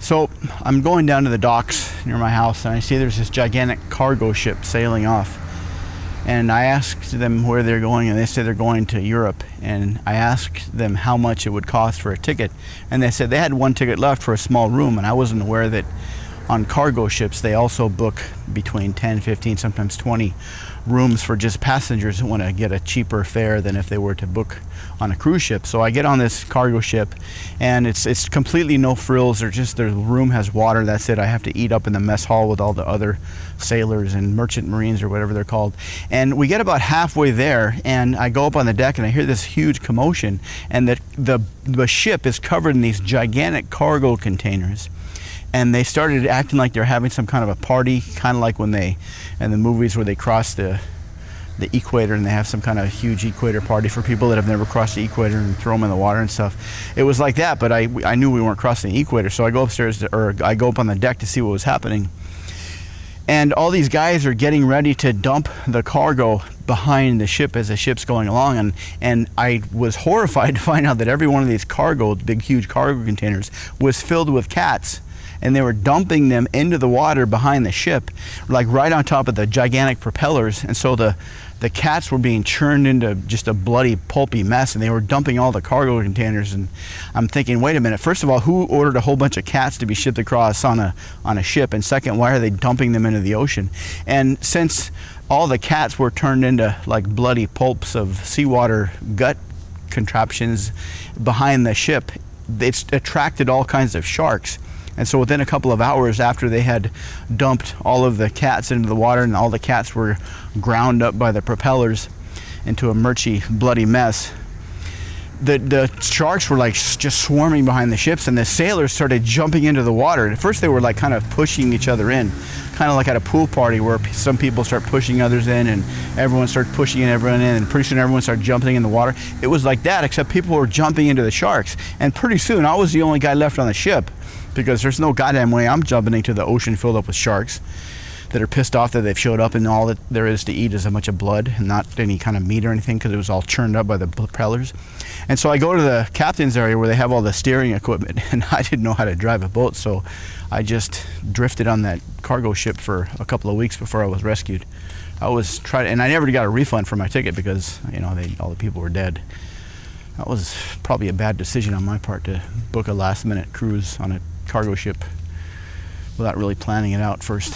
So I'm going down to the docks near my house, and I see there's this gigantic cargo ship sailing off. And I asked them where they're going, and they said they're going to Europe. And I asked them how much it would cost for a ticket, and they said they had one ticket left for a small room. And I wasn't aware that on cargo ships they also book between 10, 15, sometimes 20 rooms for just passengers who want to get a cheaper fare than if they were to book on a cruise ship. So I get on this cargo ship, and it's completely no frills. The room has water, that's it. I have to eat up in the mess hall with all the other sailors and merchant marines or whatever they're called. And we get about halfway there, and I go up on the deck, and I hear this huge commotion, and the ship is covered in these gigantic cargo containers. And they started acting like they're having some kind of a party, kind of like when in the movies where they cross the equator, and they have some kind of huge equator party for people that have never crossed the equator and throw them in the water and stuff. It was like that, but I knew we weren't crossing the equator, so I go upstairs, I go up on the deck to see what was happening. And all these guys are getting ready to dump the cargo behind the ship as the ship's going along, and I was horrified to find out that every one of these big huge cargo containers was filled with cats. And they were dumping them into the water behind the ship, like right on top of the gigantic propellers. And so the cats were being churned into just a bloody pulpy mess, and they were dumping all the cargo containers. And I'm thinking, wait a minute, first of all, who ordered a whole bunch of cats to be shipped across on a ship? And second, why are they dumping them into the ocean? And since all the cats were turned into like bloody pulps of seawater gut contraptions behind the ship, it's attracted all kinds of sharks. And so within a couple of hours after they had dumped all of the cats into the water, and all the cats were ground up by the propellers into a murky, bloody mess, the sharks were like just swarming behind the ships, and the sailors started jumping into the water. At first they were like kind of pushing each other in, kind of like at a pool party where some people start pushing others in, and everyone started pushing everyone in, and pretty soon everyone started jumping in the water. It was like that, except people were jumping into the sharks. And pretty soon I was the only guy left on the ship, because there's no goddamn way I'm jumping into the ocean filled up with sharks that are pissed off that they've showed up, and all that there is to eat is a bunch of blood and not any kind of meat or anything, because it was all churned up by the propellers. And so I go to the captain's area where they have all the steering equipment, and I didn't know how to drive a boat, so I just drifted on that cargo ship for a couple of weeks before I was rescued. And I never got a refund for my ticket because all the people were dead. That was probably a bad decision on my part to book a last-minute cruise on a cargo ship without really planning it out first.